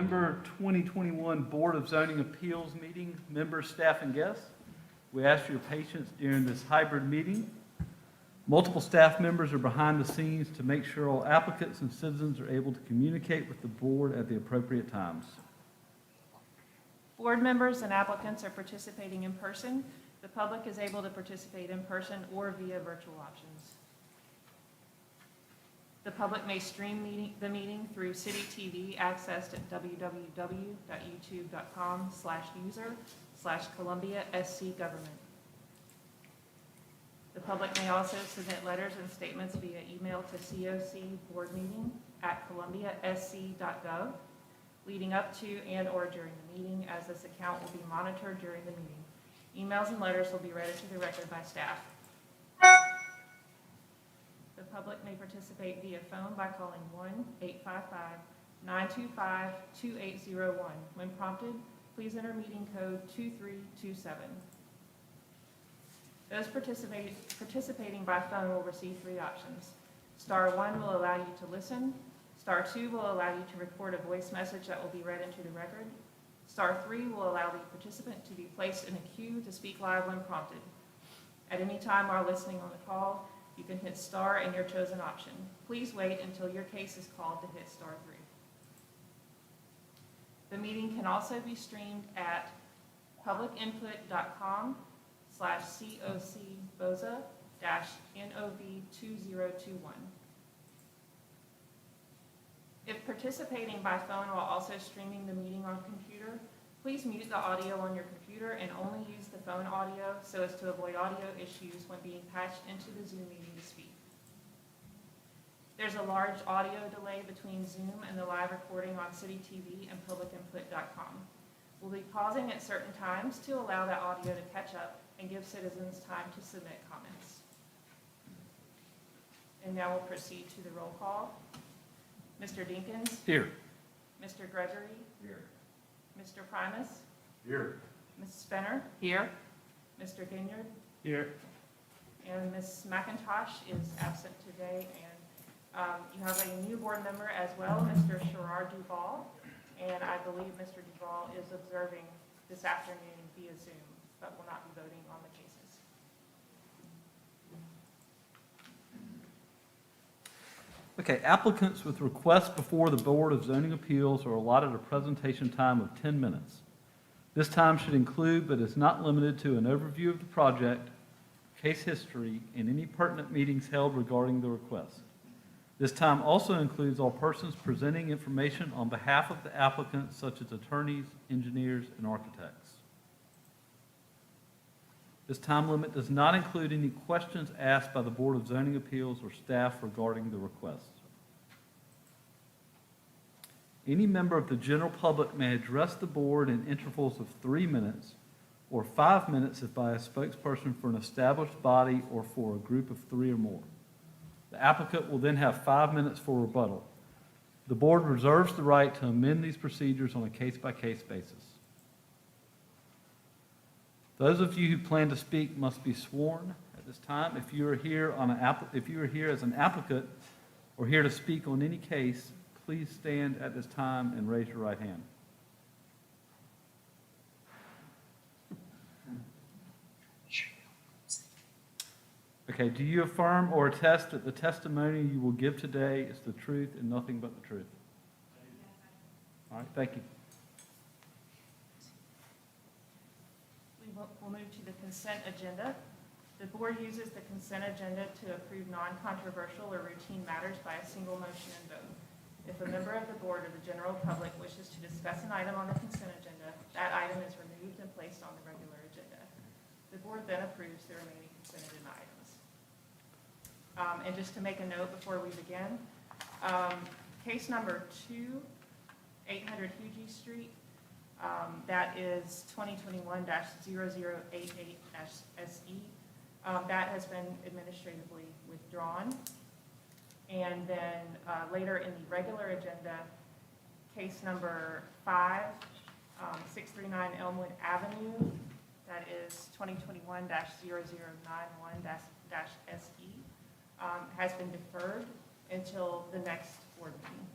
November 2021 Board of Zoning Appeals meeting, members, staff, and guests. We ask for your patience during this hybrid meeting. Multiple staff members are behind the scenes to make sure all applicants and citizens are able to communicate with the board at the appropriate times. Board members and applicants are participating in person. The public is able to participate in person or via virtual options. The public may stream the meeting through City TV accessed at www.youtube.com/user/ColumbiaSCGovernment. The public may also submit letters and statements via email to cocboardmeeting@columbiasc.gov leading up to and or during the meeting, as this account will be monitored during the meeting. Emails and letters will be read into the record by staff. The public may participate via phone by calling 1-855-925-2801. When prompted, please enter meeting code 2327. Those participating by phone will receive three options. *1 will allow you to listen. *2 will allow you to record a voice message that will be read into the record. *3 will allow the participant to be placed in a queue to speak live when prompted. At any time while listening on the call, you can hit star in your chosen option. Please wait until your case is called to hit *3. The meeting can also be streamed at publicinput.com/COCBOZA-NOV2021. If participating by phone while also streaming the meeting on computer, please mute the audio on your computer and only use the phone audio so as to avoid audio issues when being patched into the Zoom meeting to speak. There's a large audio delay between Zoom and the live recording on City TV and publicinput.com. We'll be pausing at certain times to allow that audio to catch up and give citizens time to submit comments. And now we'll proceed to the roll call. Mr. Dinkins? Here. Mr. Gregory? Here. Mr. Primus? Here. Mrs. Fenner? Here. Mr. Ginyard? Here. And Ms. McIntosh is absent today. And you have a new board member as well, Mr. Sherrard Duval. And I believe Mr. Duval is observing this afternoon via Zoom, but will not be voting on the cases. Okay, applicants with requests before the Board of Zoning Appeals are allotted a presentation time of 10 minutes. This time should include, but is not limited to, an overview of the project, case history, and any pertinent meetings held regarding the request. This time also includes all persons presenting information on behalf of the applicant, such as attorneys, engineers, and architects. This time limit does not include any questions asked by the Board of Zoning Appeals or staff regarding the request. Any member of the general public may address the board in intervals of 3 minutes or 5 minutes if by a spokesperson for an established body or for a group of 3 or more. The applicant will then have 5 minutes for rebuttal. The board reserves the right to amend these procedures on a case-by-case basis. Those of you who plan to speak must be sworn at this time. If you are here as an applicant or here to speak on any case, please stand at this time and raise your right hand. Okay, do you affirm or attest that the testimony you will give today is the truth and nothing but the truth? All right, thank you. We'll move to the consent agenda. The board uses the consent agenda to approve non-controversial or routine matters by a single motion and vote. If a member of the board or the general public wishes to discuss an item on the consent agenda, that item is removed and placed on the regular agenda. The board then approves the remaining consent agenda items. And just to make a note before we begin, case number 2, 800 Hugie Street, that is 2021-0088-SE. That has been administratively withdrawn. And then later in the regular agenda, case number 5, 639 Elmwood Avenue, that is 2021-0091-SE, has been deferred until the next board meeting.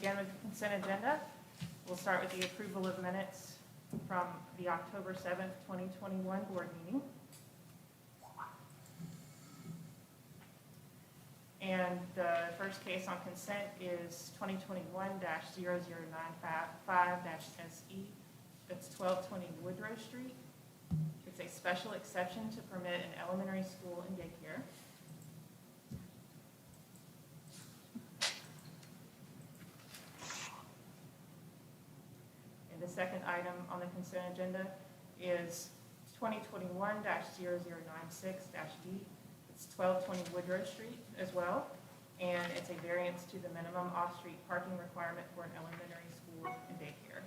begin with the consent agenda. We'll start with the approval of minutes from the October 7th, 2021 board meeting. And the first case on consent is 2021-0095-SE. That's 1220 Woodrow Street. It's a special exception to permit an elementary school and daycare. And the second item on the consent agenda is 2021-0096-D. It's 1220 Woodrow Street as well, and it's a variance to the minimum off-street parking requirement for an elementary school and daycare.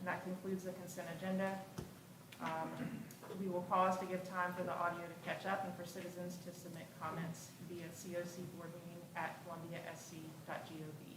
And that concludes the consent agenda. We will pause to give time for the audio to catch up and for citizens to submit comments via coc.columbiasc.gov.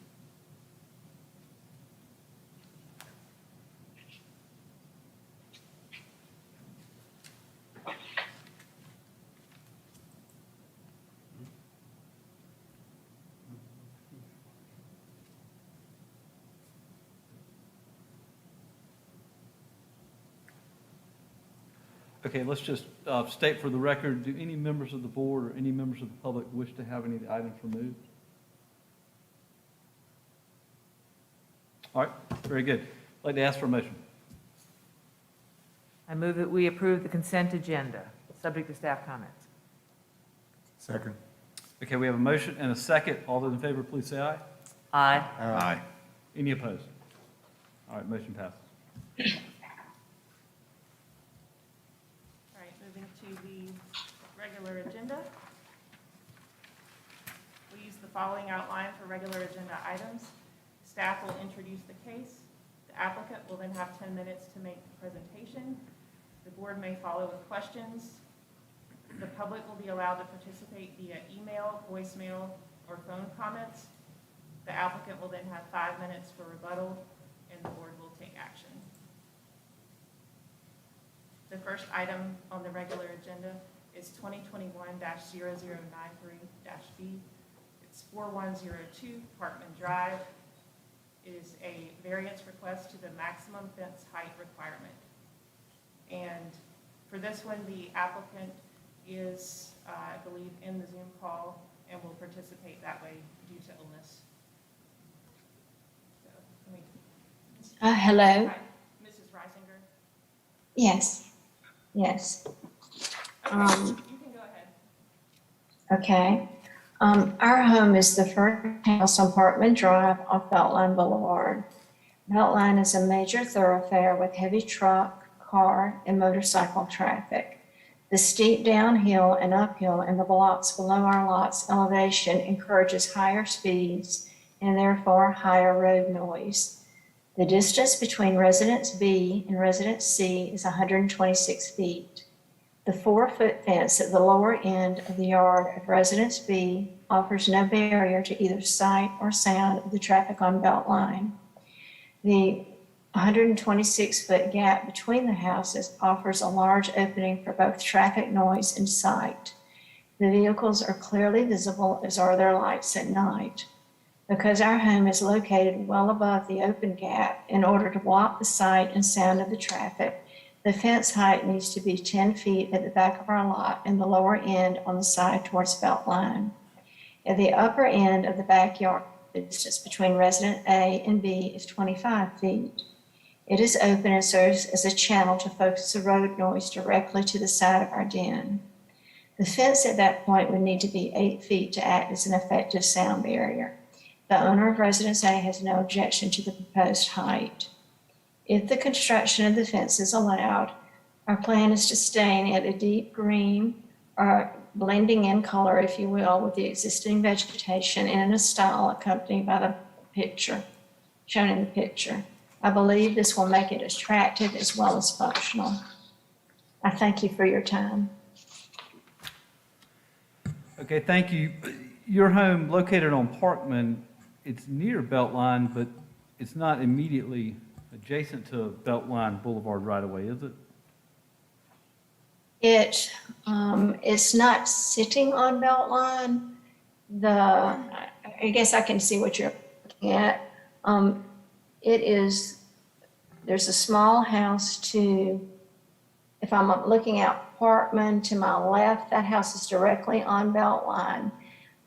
Okay, let's just state for the record, do any members of the board or any members of the public wish to have any of the items removed? All right, very good. I'd like to ask for a motion. I move that we approve the consent agenda, subject to staff comments. Second. Okay, we have a motion and a second. All those in favor, please say aye. Aye. Aye. Any opposed? All right, motion passes. All right, moving to the regular agenda. We use the following outline for regular agenda items. Staff will introduce the case. The applicant will then have 10 minutes to make the presentation. The board may follow with questions. The public will be allowed to participate via email, voicemail, or phone comments. The applicant will then have 5 minutes for rebuttal, and the board will take action. The first item on the regular agenda is 2021-0093-B. It's 4102 Parkman Drive. It is a variance request to the maximum fence height requirement. And for this one, the applicant is, I believe, in the Zoom call and will participate that way due to illness. So, let me- Hello. Hi, Mrs. Reisinger. Yes. Yes. Okay, Um, you can go ahead. Okay. Our home is the first house on Parkman Drive off Beltline Boulevard. Beltline is a major thoroughfare with heavy truck, car, and motorcycle traffic. The steep downhill and uphill in the blocks below our lot's elevation encourages higher speeds and therefore higher road noise. The distance between Residence B and Residence C is 126 feet. The 4-foot fence at the lower end of the yard of Residence B offers no barrier to either sight or sound of the traffic on Beltline. The 126-foot gap between the houses offers a large opening for both traffic noise and sight. The vehicles are clearly visible, as are their lights at night. Because our home is located well above the open gap, in order to block the sight and sound of the traffic, the fence height needs to be 10 feet at the back of our lot and the lower end on the side towards Beltline. At the upper end of the backyard, the distance between resident A and B is 25 feet. It is open and serves as a channel to focus the road noise directly to the side of our den. The fence at that point would need to be 8 feet to act as an effective sound barrier. The owner of Residence A has no objection to the proposed height. If the construction of the fence is allowed, our plan is to stain it a deep green, or blending in color, if you will, with the existing vegetation and in a style accompanied by the picture, shown in the picture. I believe this will make it attractive as well as functional. I thank you for your time. Okay, thank you. Your home located on Parkman, it's near Beltline, but it's not immediately adjacent to Beltline Boulevard right away, is it? It's not sitting on Beltline. I guess I can see what you're looking at. It is, there's a small house if I'm looking at Parkman to my left, that house is directly on Beltline.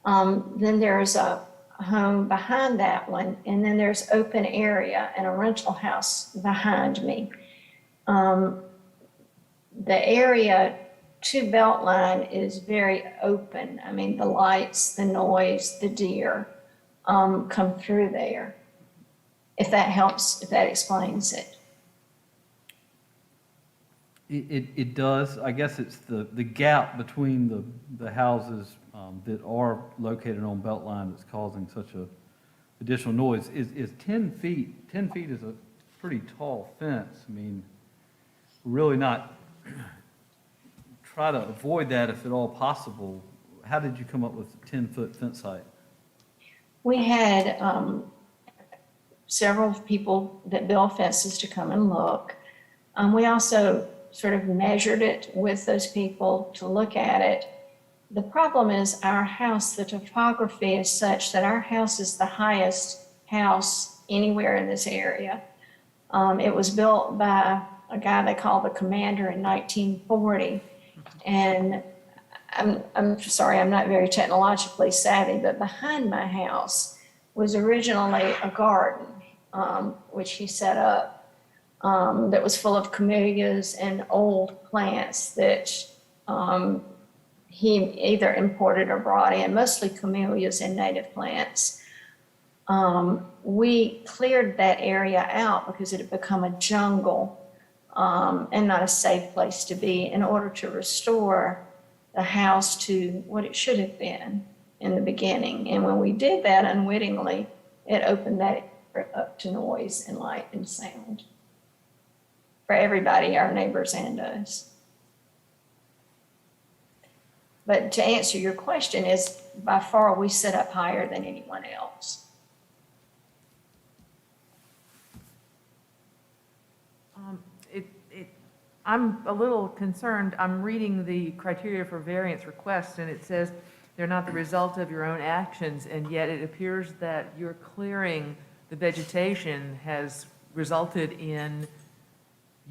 Then there's a home behind that one, and then there's open area and a rental house behind me. The area to Beltline is very open. I mean, the lights, the noise, the deer come through there. If that helps, if that explains it. It does. I guess it's the gap between the houses that are located on Beltline that's causing such a additional noise. Is 10 feet, 10 feet is a pretty tall fence. I mean, really not, try to avoid that if at all possible. How did you come up with 10-foot fence height? We had several people that build fences to come and look. We also sort of measured it with those people to look at it. The problem is our house, the topography is such that our house is the highest house anywhere in this area. It was built by a guy they call the Commander in 1940. And I'm sorry, I'm not very technologically savvy, but behind my house was originally a garden, which he set up, that was full of camellias and old plants that he either imported or brought in, mostly camellias and native plants. We cleared that area out because it had become a jungle and not a safe place to be, in order to restore the house to what it should have been in the beginning. And when we did that unwittingly, it opened that up to noise and light and sound for everybody, our neighbors and us. But to answer your question, is by far we sit up higher than anyone else. I'm a little concerned. I'm reading the criteria for variance requests, and it says they're not the result of your own actions, and yet it appears that your clearing the vegetation has resulted in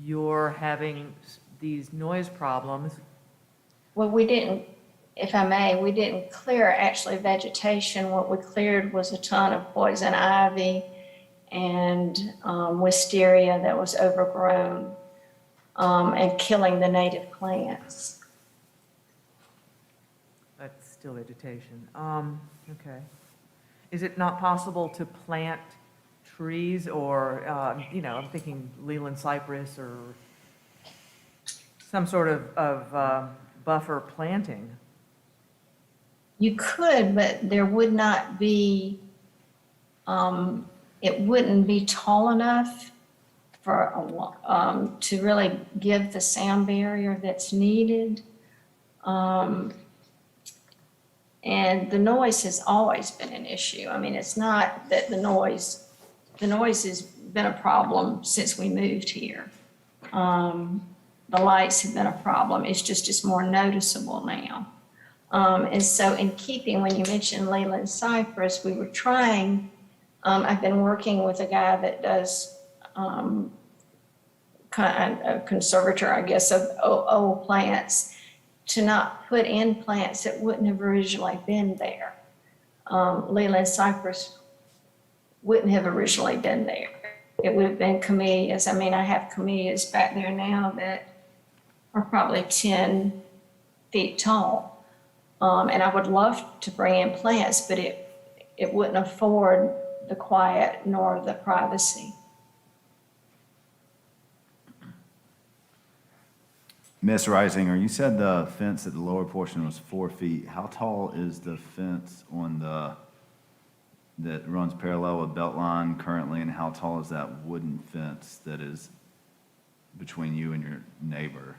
your having these noise problems. Well, we didn't, if I may, we didn't clear actually vegetation. What we cleared was a ton of poison ivy and wisteria that was overgrown and killing the native plants. That's still vegetation. Okay. Is it not possible to plant trees or, I'm thinking Leland cypress or some sort of buffer planting? You could, but there would not be, it wouldn't be tall enough for to really give the sound barrier that's needed. And the noise has always been an issue. I mean, it's not that the noise has been a problem since we moved here. The lights have been a problem. It's more noticeable now. And so in keeping, when you mentioned Leland cypress, we were trying, I've been working with a guy that does kind of a conservator, I guess, of old plants, to not put in plants that wouldn't have originally been there. Leland cypress wouldn't have originally been there. It would have been camellias. I mean, I have camellias back there now that are probably 10 feet tall. And I would love to bring in plants, but it wouldn't afford the quiet nor the privacy. Ms. Reisinger, you said the fence at the lower portion was 4 feet. How tall is the fence that runs parallel with Beltline currently, and how tall is that wooden fence that is between you and your neighbor?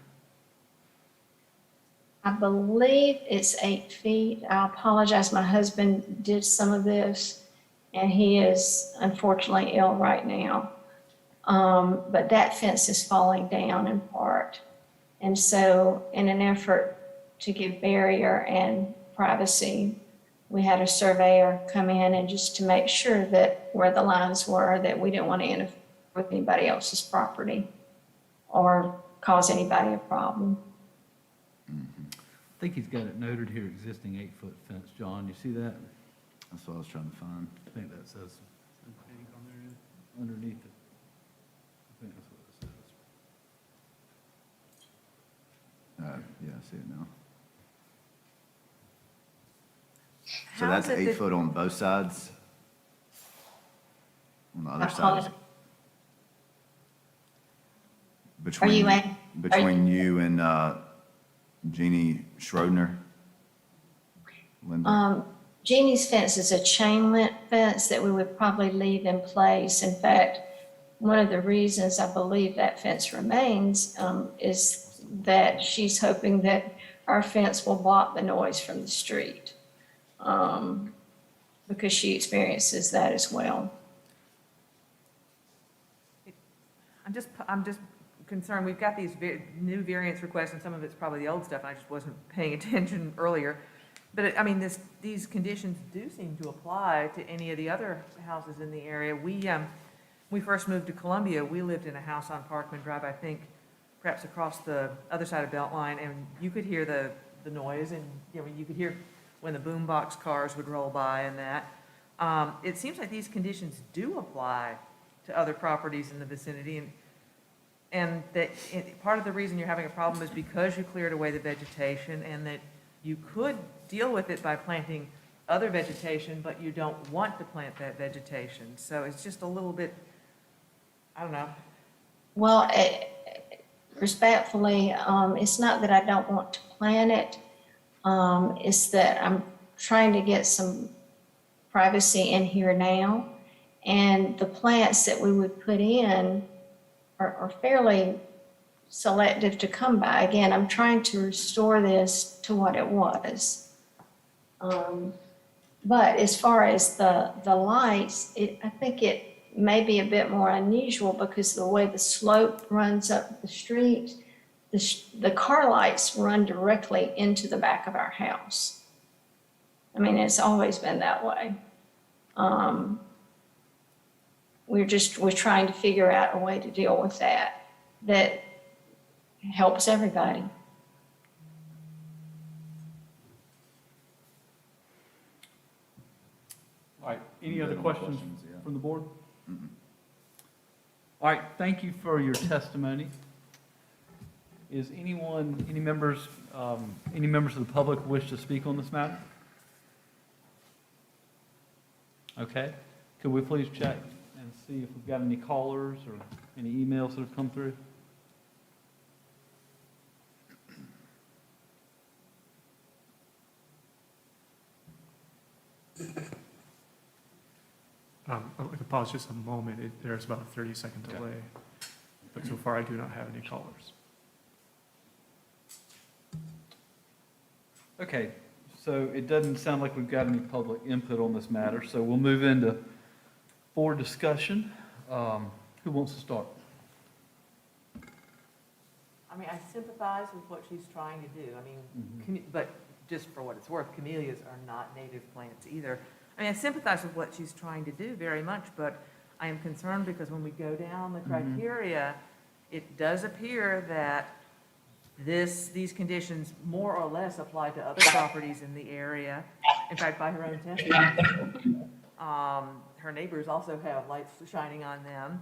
I believe it's 8 feet. I apologize. My husband did some of this, and he is unfortunately ill right now. But that fence is falling down in part. And so in an effort to give barrier and privacy, we had a surveyor come in and just to make sure that where the lines were, that we didn't want to interfere with anybody else's property or cause anybody a problem. I think he's got it noted here, existing 8-foot fence. John, you see that? That's what I was trying to find. I think that says underneath it. I think that's what it says. Yeah, I see it now. So How that's is it 8 that- foot on both sides? On the other I side? apologize. Between, you at- between you and Jeannie Schrodner? Linda? Jeannie's fence is a chain link fence that we would probably leave in place. In fact, one of the reasons I believe that fence remains is that she's hoping that our fence will block the noise from the street, because she experiences that as well. I'm just concerned, we've got these new variance requests, and some of it's probably the old stuff, and I just wasn't paying attention earlier. But, I mean, these conditions do seem to apply to any of the other houses in the area. We first moved to Columbia, we lived in a house on Parkman Drive, I think, perhaps across the other side of Beltline, and you could hear the noise, and, you know, you could hear when the boombox cars would roll by and that. It seems like these conditions do apply to other properties in the vicinity, and that part of the reason you're having a problem is because you cleared away the vegetation, and that you could deal with it by planting other vegetation, but you don't want to plant that vegetation. So it's just a little bit, I don't know. Well, respectfully, it's not that I don't want to plant it. It's that I'm trying to get some privacy in here now. And the plants that we would put in are fairly selective to come by. Again, I'm trying to restore this to what it was. But as far as the lights, I think it may be a bit more unusual because the way the slope runs up the street, the car lights run directly into the back of our house. I mean, it's always been that way. We're trying to figure out a way to deal with that helps everybody. All right, any Good other on questions yeah. from the board? Mm-mm. All right, thank you for your testimony. Is anyone, any members of the public wish to speak on this matter? Okay, could we please check and see if we've got any callers or any emails that have come through? I'd like to pause just a moment. There's about a 30-second Okay. delay, but so far I do not have any callers. Okay, so it doesn't sound like we've got any public input on this matter, so we'll move into board discussion. Who wants to start? I mean, I sympathize with what she's trying to do. I mean, but just for what it's worth, camellias are not native plants either. I mean, I sympathize with what she's trying to do very much, but I am concerned because when we go down the criteria, it does appear that these conditions more or less apply to other properties in the area. In fact, by her own testimony, her neighbors also have lights shining on them.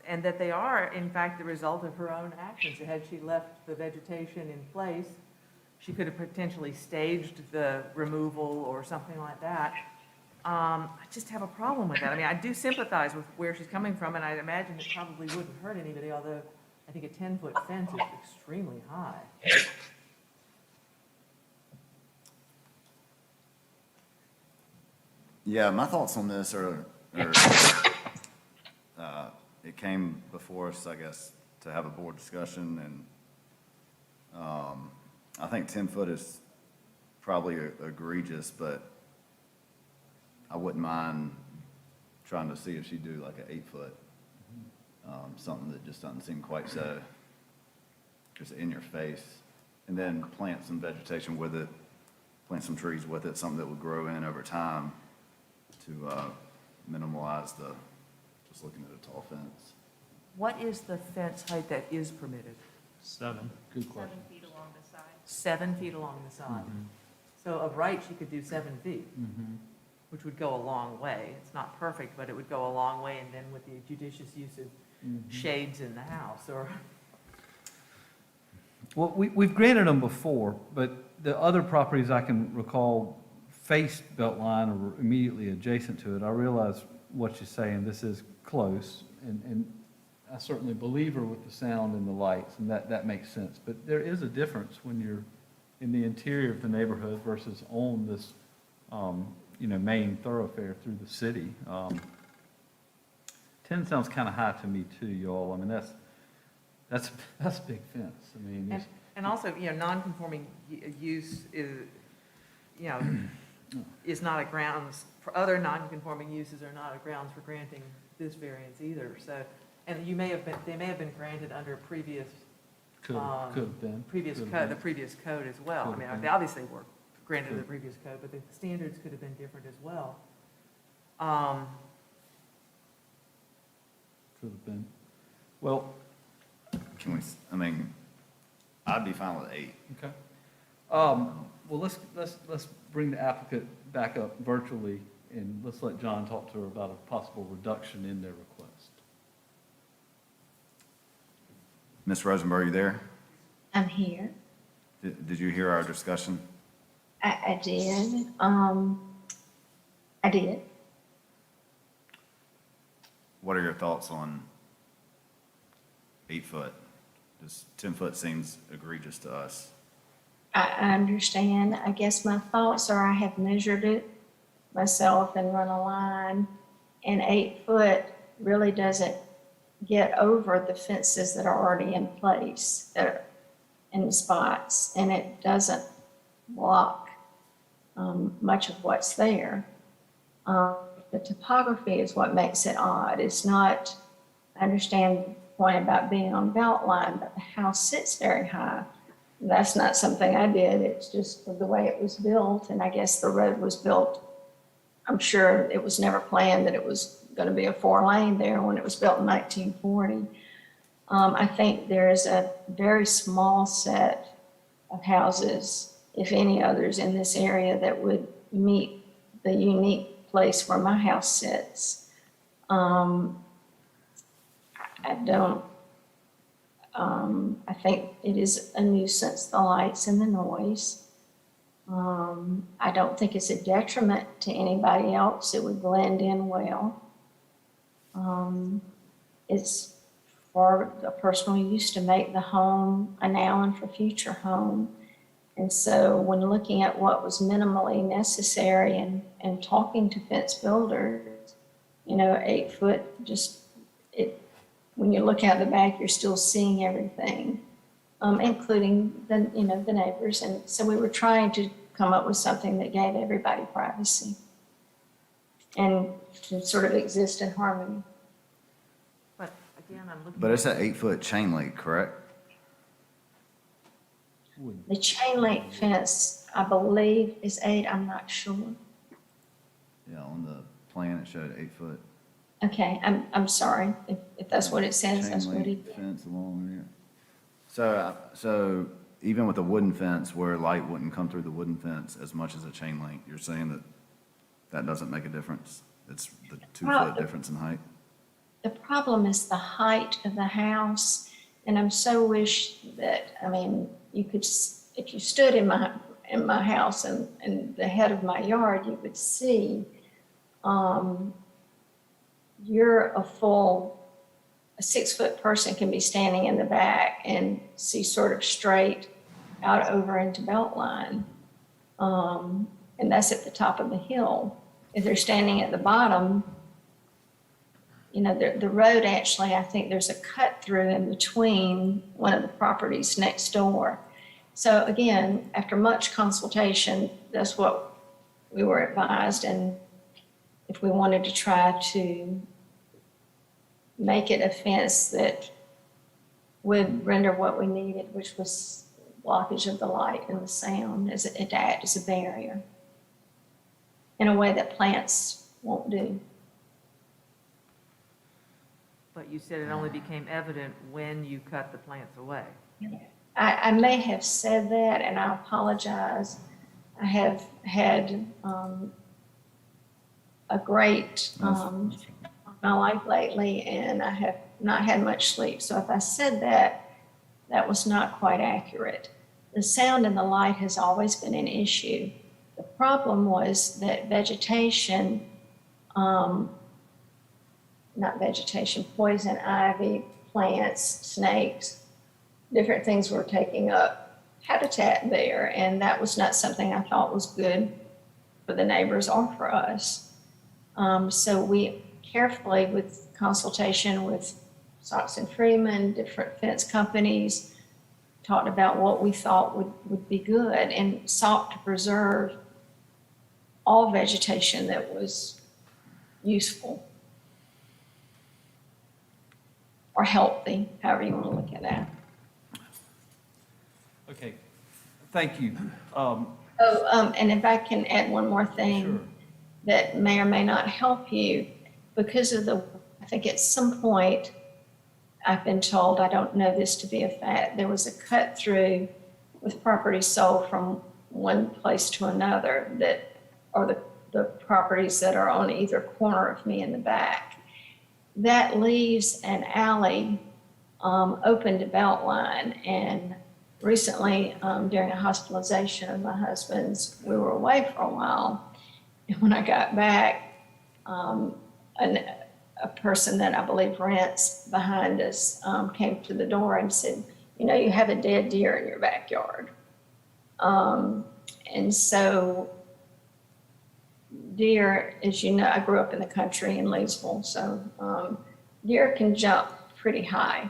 And that they are, in fact, the result of her own actions. Had she left the vegetation in place, she could have potentially staged the removal or something like that. I just have a problem with that. I mean, I do sympathize with where she's coming from, and I imagine it probably wouldn't hurt anybody, although I think a 10-foot fence is extremely high. Yeah, my thoughts on this are it came before us, I guess, to have a board discussion, and I think 10 foot is probably egregious, but I wouldn't mind trying to see if she'd do like an 8 foot, something that just doesn't seem quite so just in your face, and then plant some vegetation with it, plant some trees with it, something that would grow in over time to minimize the, just looking at a tall fence. What is the fence height that is permitted? 7. Good 7 question. feet along the side. 7 feet along the side. Mhm. So of right, she could do 7 feet, Mhm. which would go a long way. It's not perfect, but it would go a long way, and then with the judicious use of Mhm. shades in the house, or, Well, we've granted them before, but the other properties I can recall faced Beltline or were immediately adjacent to it. I realize what you're saying, this is close, and I certainly believe her with the sound and the lights, and that makes sense. But there is a difference when you're in the interior of the neighborhood versus on this, main thoroughfare through the city. 10 sounds kind of high to me too, y'all. I mean, that's a big fence. I mean, it's. and also, non-conforming use is, is not a grounds, for other non-conforming uses are not a grounds for granting this variance either, so, and they may have been granted under previous Could have been. previous Could have code, been. the previous code as well. I Could mean, have they been. obviously were granted the Could. previous code, but the standards could have been different as well. Could have been. Well, Can we, I mean, I'd be fine with 8. okay. Well, let's bring the applicant back up virtually, and let's let John talk to her about a possible reduction in their request. Ms. Rosenberg, you there? I'm here. Did you hear our discussion? I did. I did. What are your thoughts on 8 foot? Just 10 foot seems egregious to us. I understand. I guess my thoughts are I have measured it myself and run a line, and 8 foot really doesn't get over the fences that are already in place, that are in the spots, and it doesn't block much of what's there. The topography is what makes it odd. It's not, I understand the point about being on Beltline, but the house sits very high. That's not something I did. It's just the way it was built, and I guess the road was built. I'm sure it was never planned that it was going to be a 4-lane there when it was built in 1940. I think there is a very small set of houses, if any others, in this area that would meet the unique place where my house sits. I think it is a nuisance, the lights and the noise. I don't think it's a detriment to anybody else. It would blend in well. It's for a personal use to make the home a now and for future home. And so when looking at what was minimally necessary and talking to fence builders, 8 foot, when you look out the back, you're still seeing everything, including the neighbors. And so we were trying to come up with something that gave everybody privacy and to sort of exist in harmony. but again, I'm looking. But it's an 8 foot chain link, correct? Would- The chain link fence, I believe, is 8. I'm not sure. Yeah, on the plan it showed 8 foot. Okay, I'm sorry. If that's what it says, that's Chain what he link did. fence along there. So even with a wooden fence where light wouldn't come through the wooden fence as much as a chain link, you're saying that doesn't make a difference? It's the 2 foot difference in height? The problem is the height of the house, and I'm so wish that, you could, if you stood in my house and the head of my yard, you would see, a 6 foot person can be standing in the back and see sort of straight out over into Beltline. And that's at the top of the hill. If they're standing at the bottom, the road actually, I think there's a cut through in between one of the properties next door. So again, after much consultation, that's what we were advised. And if we wanted to try to make it a fence that would render what we needed, which was blockage of the light and the sound, as it act as a barrier in a way that plants won't do. But you said it only became evident when you cut the plants away. I may have said that, and I apologize. I have had a great my life lately, and I have not had much sleep. So if I said that, that was not quite accurate. The sound and the light has always been an issue. The problem was that vegetation, not vegetation, poison ivy, plants, snakes, different things were taking up habitat there, and that was not something I thought was good for the neighbors or for us. So we carefully, with consultation with Sox and Freeman, different fence companies, talked about what we thought would be good and sought to preserve all vegetation that was useful or healthy, however you want to look at that. Okay, thank you. And if I can add one more thing. Sure. That may or may not help you, because of I think at some point, I've been told, I don't know this to be a fact, there was a cut through with property sold from one place to another that, or the properties that are on either corner of me in the back. That leaves an alley open to Beltline, and recently during a hospitalization of my husband's, we were away for a while. And when I got back, a person that I believe rents behind us came to the door and said, you know, you have a dead deer in your backyard. And so deer, as you know, I grew up in the country in Leesville, so deer can jump pretty high.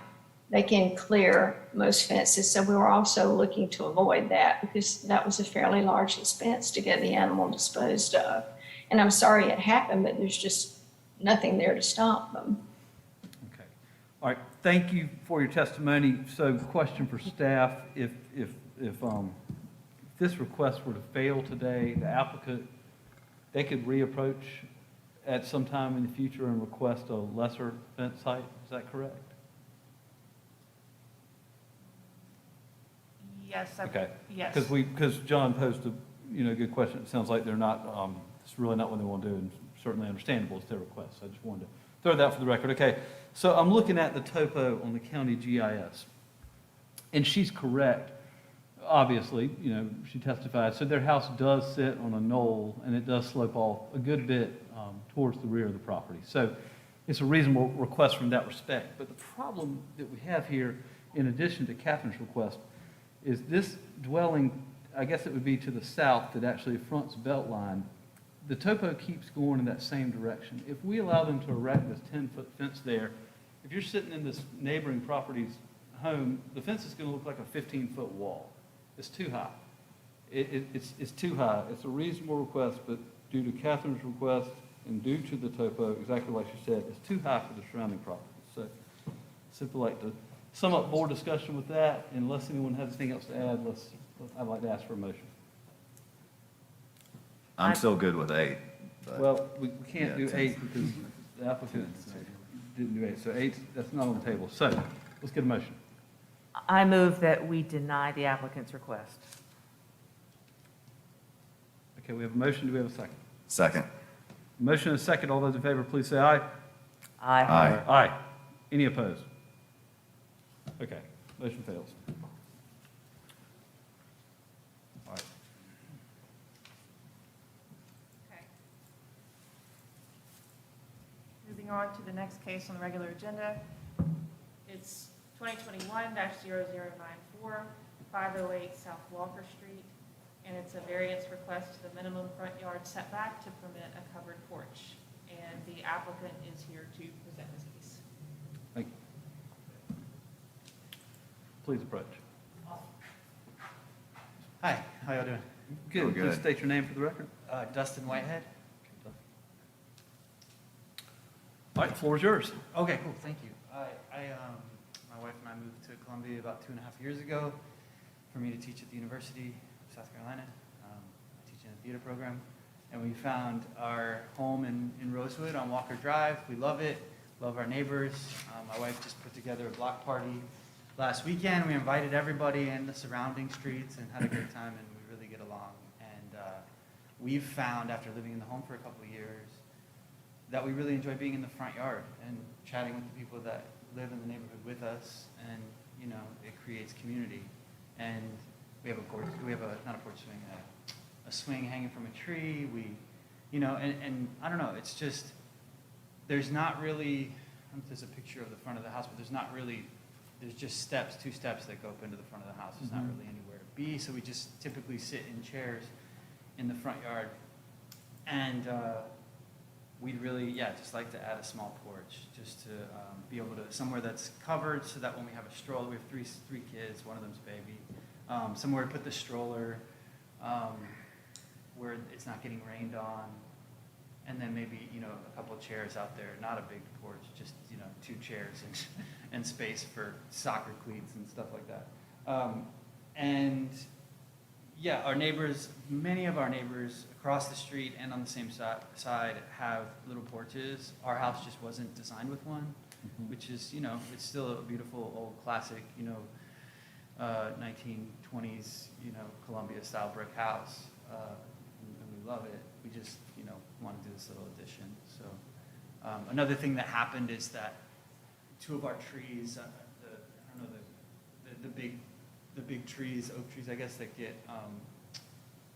They can clear most fences, so we were also looking to avoid that because that was a fairly large expense to get the animal disposed of. And I'm sorry it happened, but there's just nothing there to stop them. Okay. All right, thank you for your testimony. So question for staff, if this request were to fail today, the applicant, they could reapproach at some time in the future and request a lesser fence height, is that correct? Yes. Okay. Yes. Because John posed a, good question. It sounds like they're not, it's really not what they want to do, and certainly understandable, it's their request. I just wanted to throw that for the record. Okay, so I'm looking at the topo on the county GIS, and she's correct. Obviously, she testified. So their house does sit on a knoll, and it does slope off a good bit towards the rear of the property. So it's a reasonable request from that respect. But the problem that we have here, in addition to Catherine's request, is this dwelling, I guess it would be to the south that actually fronts Beltline. The topo keeps going in that same direction. If we allow them to erect this 10-foot fence there, if you're sitting in this neighboring property's home, the fence is going to look like a 15-foot wall. It's too high. It's too high. It's a reasonable request, but due to Catherine's request and due to the topo, exactly like she said, it's too high for the surrounding property. So simply like to sum up board discussion with that. Unless anyone has anything else to add, I'd like to ask for a motion. I'm still good with 8. but- Well, we can't Yeah, do 8 because the applicant didn't do 8. So 8, that's not on the table. So let's get a motion. I move that we deny the applicant's request. Okay, we have a motion. Do we have a second? Second. Motion and a second. All those in favor, please say aye. Aye. Aye. Aye. Any opposed? Okay, motion fails. All right. Okay. Moving on to the next case on the regular agenda. It's 2021-0094, 508 South Walker Street, and it's a variance request to the minimum front yard setback to permit a covered porch. And the applicant is here to present his case. Thank you. Please approach. Hi, how y'all doing? Good. We're good. Please state your name for the record. Dustin Whitehead. All right, the floor is yours. Okay, cool, thank you. My My wife and I moved to Columbia about 2.5 years ago for me to teach at the University of South Carolina. I teach in a theater program. And we found our home in Rosewood on Walker Drive. We love it, love our neighbors. My wife just put together a block party last weekend. We invited everybody in the surrounding streets and had a great time, and we really get along. And we've found, after living in the home for a couple of years, that we really enjoy being in the front yard and chatting with the people that live in the neighborhood with us, and, you know, it creates community. And we have a porch, not a porch swing, a swing hanging from a tree. We, you know, and I don't know, it's just, there's not really, I don't know if there's a picture of the front of the house, but there's just steps, 2 steps that go up into the front of the house. There's not really anywhere to be, so we just typically sit in chairs in the front yard. And we'd really, just like to add a small porch, just to be able to, somewhere that's covered, so that when we have a stroller, we have three kids, one of them's a baby, somewhere to put the stroller, where it's not getting rained on, and then maybe, you know, a couple of chairs out there, not a big porch, just, you know, 2 chairs and space for soccer cleats and stuff like that. And yeah, our neighbors, many of our neighbors across the street and on the same side have little porches. Our house just wasn't designed with one, which is, you know, it's still a beautiful old classic, you know, 1920s, you know, Columbia-style brick house, and we love it. We just, you know, want to do this little addition. So another thing that happened is that 2 of our trees, the big trees, oak trees, I guess, that get,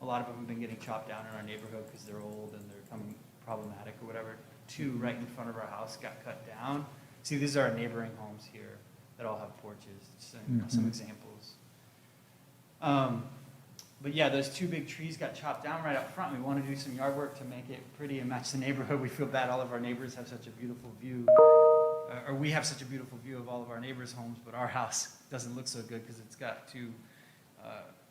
a lot of them have been getting chopped down in our neighborhood because they're old and they're becoming problematic or whatever. 2 right in front of our house got cut down. See, these are our neighboring homes here that all have porches, some examples. But yeah, those 2 big trees got chopped down right up front. We want to do some yard work to make it pretty and match the neighborhood. We feel bad all of our neighbors have such a beautiful view, or we have such a beautiful view of all of our neighbors' homes, but our house doesn't look so good because it's got 2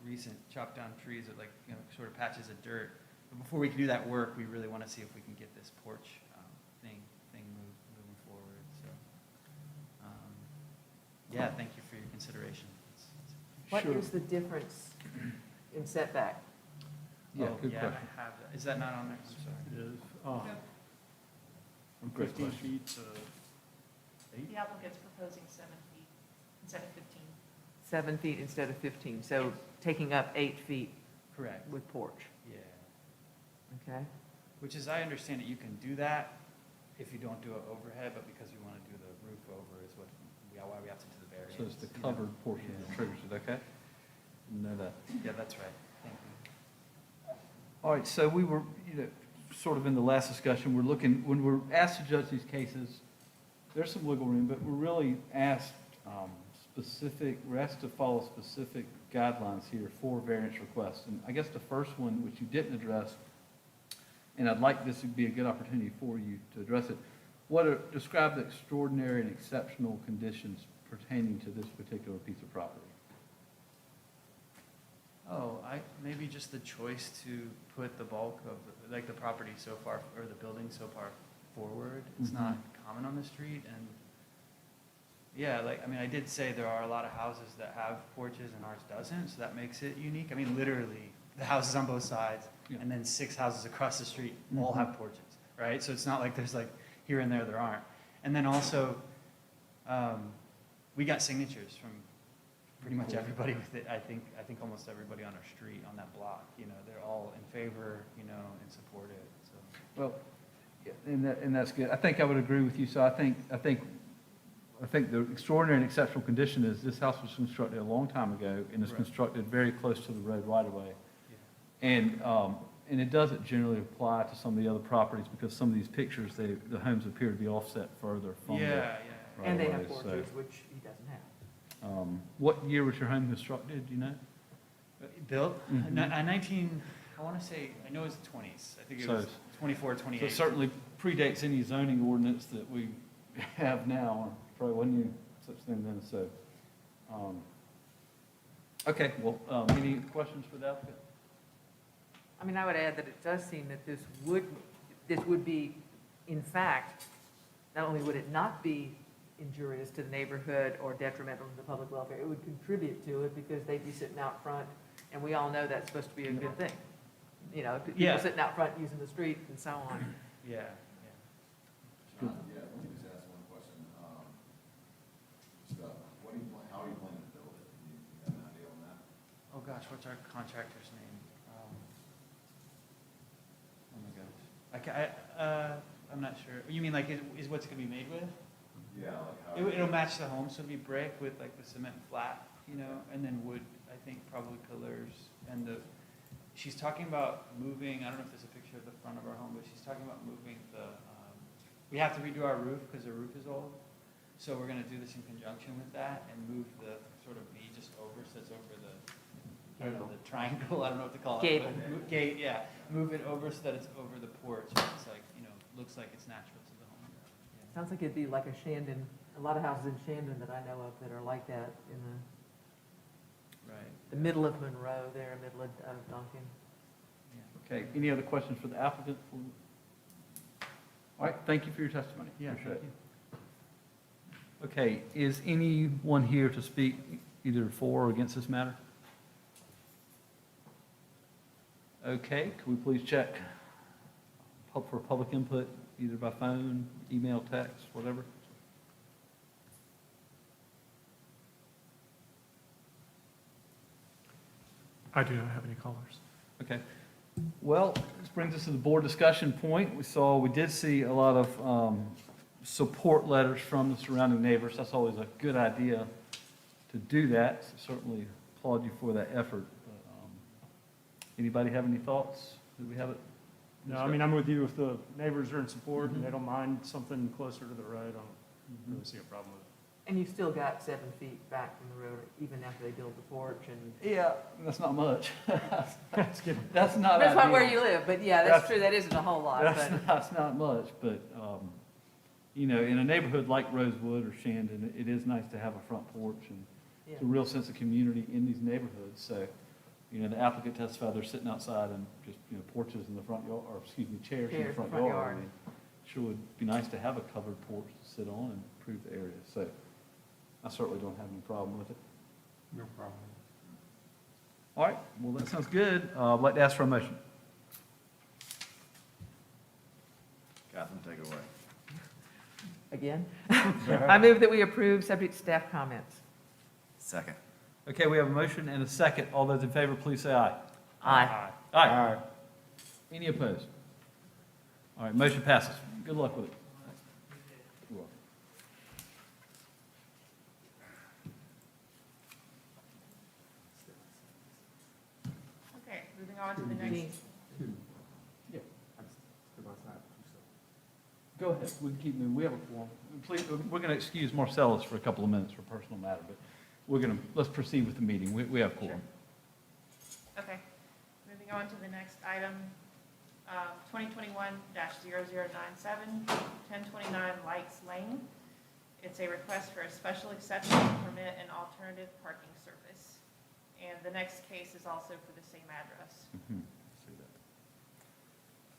recent chopped down trees that, like, you know, sort of patches of dirt. But before we can do that work, we really want to see if we can get this porch thing moving forward. So yeah, thank you for your consideration. What Sure. is the difference in setback? Yeah, Oh, good yeah, question. I have that. Is that not on there? I'm sorry. It is, from Great 15 question. feet to The applicant's proposing 7 feet instead of 15. 7 feet instead of 15, so taking up 8 feet Correct. with porch, Yeah. okay? Which is, I understand that you can do that if you don't do it overhead, but because we want to do the roof over is why we have to do the variance. So it's the you know? covered portion that triggers it, okay? Know that. Yeah, that's right. Thank you. All right, so we were, you know, sort of in the last discussion, we're looking, when we're asked to judge these cases, there's some wiggle room, but we're really asked we're asked to follow specific guidelines here for variance requests. And I guess the first one, which you didn't address, and I'd like this to be a good opportunity for you to address it, describe the extraordinary and exceptional conditions pertaining to this particular piece of property. Oh, maybe just the choice to put the bulk of, the property so far, or the building so far forward. It's not common on the street, and yeah, I did say there are a lot of houses that have porches and ours doesn't, so that makes it unique. I mean, literally, the houses on both sides, Yeah. and then 6 houses across the street all have porches, right? So it's not like there's here and there aren't. And then also, we got signatures from pretty much everybody with it. I think almost everybody on our street, on that block, you know, they're all in favor, you know, and support it, so. Well, yeah, and that's good. I think I would agree with you. So I think the extraordinary and exceptional condition is this house was constructed a long time ago and is Right. constructed very close to the road right away. Yeah. And it doesn't generally apply to some of the other properties because some of these pictures, the homes appear to be offset further from the Yeah, right And they of have way, so, porches, which he doesn't have. What year was your home constructed, do you know? Built, Mhm. 19, I want to say, I know it's the 20s. I think it So- was 24, So 28. it certainly predates any zoning ordinance that we have now, or probably wasn't even such thing then, so. Okay, well, any questions for the applicant? I mean, I would add that it does seem that this would be, in fact, not only would it not be injurious to the neighborhood or detrimental to the public welfare. It would contribute to it because they'd be sitting out front, and we all know that's supposed to be a good thing. You know, Yeah. people sitting out front using the street and so on. Yeah, Yeah, let me just ask one question. How are you planning to build it? You have an idea on that? Oh gosh, what's our contractor's name? Oh my gosh. I'm not sure. You mean like, is what's it gonna be made with? Yeah, like how. It'll match the home, so it'll be brick with like the cement flat, you know, and then wood, I think, probably pillars. And she's talking about moving, I don't know if there's a picture of the front of our home, but she's talking about moving we have to redo our roof because the roof is old. So we're gonna do this in conjunction with that and move the sort of V just over, so it's over the, I don't know, the triangle, I don't know what to call it. Gable. but Gate, yeah. Move it over so that it's over the porch. It's like, you know, looks like it's natural to the home. Yeah. Sounds like it'd be like a Shandon, a lot of houses in Shandon that I know of that are like that in Right. the middle of Monroe there, middle of Duncan. Yeah. Okay, any other questions for the applicant? All right, thank you for your testimony. Yeah, Appreciate thank it. Okay, is anyone here to speak either for or against this matter? Okay, can we please check for public input, either by phone, email, text, whatever? I do not have any callers. Okay. Well, this brings us to the board discussion point. We did see a lot of support letters from the surrounding neighbors. That's always a good idea to do that. So certainly applaud you for that effort. Anybody have any thoughts? Do we have it? No, I mean, I'm with you. If the neighbors are in support and they don't mind something closer to the road, I don't really see a problem with it. And you've still got 7 feet back from the road, even after they build the porch and. Yeah, that's not much. That's good. That's not That's not where ideal. you live, but yeah, that's true, that isn't a whole lot, but. That's not much, but, you know, in a neighborhood like Rosewood or Shandon, it is nice to have a front porch, and it's a Yeah. real sense of community in these neighborhoods. So, you know, the applicant testified they're sitting outside and just, you know, porches in the front yard, or excuse me, chairs in the front yard. I mean, sure would be nice to have a covered porch to sit on and improve the area. So I certainly don't have any problem with it. No problem. All right, well, that sounds good. I'd like to ask for a motion. Catherine, take it away. Again? I move that we approve subject to staff comments. Second. Okay, we have a motion and a second. All those in favor, please say aye. Aye. Aye. Any opposed? All right, motion passes. Good luck with it. You're welcome. Okay, moving on to the next. Go ahead, we can keep moving. We have a quorum. Please, we're going to excuse Marcellus for a couple of minutes for a personal matter, but let's proceed with the meeting. We have quorum. Okay, moving on to the next item, 2021-0097, 1029 Lights Lane. It's a request for a special exception to permit an alternative parking surface. And the next case is also for the same address. Mhm.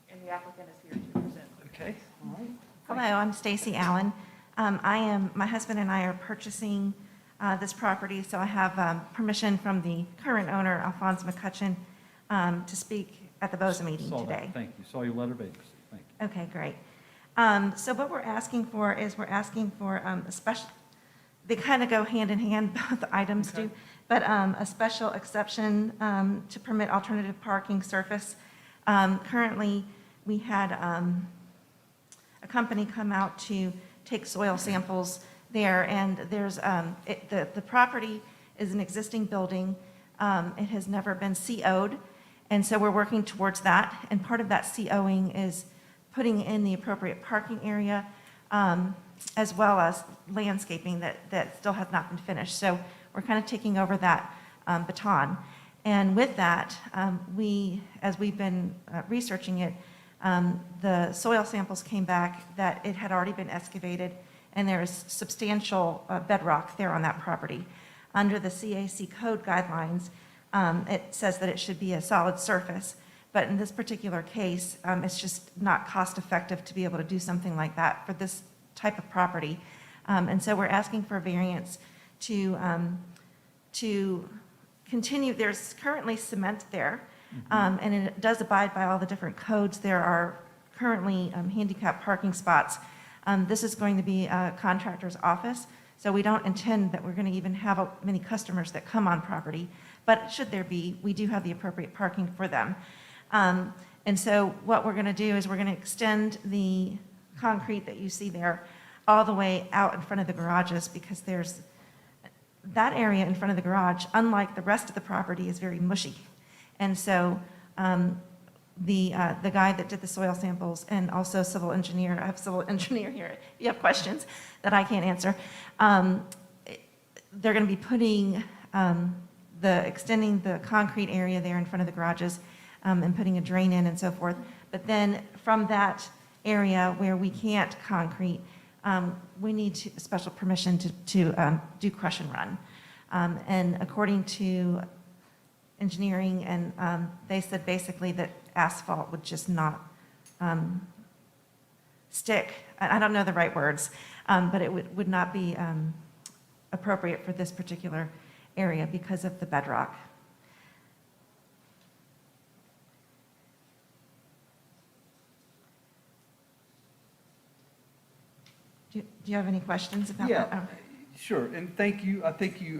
And the applicant is here to present. Okay, all right. Hello, I'm Stacy Allen. My husband and I are purchasing this property, so I have permission from the current owner, Alphonse McCutcheon, to speak at the BOZA meeting Saw that. today. Thank you. Saw your letter, baby. Thank you. Okay, great. So what we're asking for is a special, they kind of go hand in hand, both items do, but a special exception to permit alternative parking surface. Currently, we had a company come out to take soil samples there, and there's, the property is an existing building. It has never been CO'd, and so we're working towards that. And part of that COing is putting in the appropriate parking area, as well as landscaping that still has not been finished. So we're kind of taking over that baton. And with that, as we've been researching it, the soil samples came back that it had already been excavated, and there is substantial bedrock there on that property. Under the CAC code guidelines, it says that it should be a solid surface, but in this particular case, it's just not cost effective to be able to do something like that for this type of property. And so we're asking for a variance to continue, there's currently cement there, and it does abide by all the different codes. There are currently handicap parking spots. This is going to be a contractor's office, so we don't intend that we're going to even have many customers that come on property, but should there be, we do have the appropriate parking for them. And so what we're going to do is we're going to extend the concrete that you see there all the way out in front of the garages, because there's that area in front of the garage, unlike the rest of the property, is very mushy. And so the guy that did the soil samples and also civil engineer, I have civil engineer here, if you have questions that I can't answer, they're going to be putting, extending the concrete area there in front of the garages and putting a drain in and so forth. But then from that area where we can't concrete, we need special permission to do crush and run. And according to engineering, and they said basically that asphalt would just not stick. I don't know the right words, but it would not be appropriate for this particular area because of the bedrock. Do you have any questions about that? Yeah, sure, and thank you. I think you,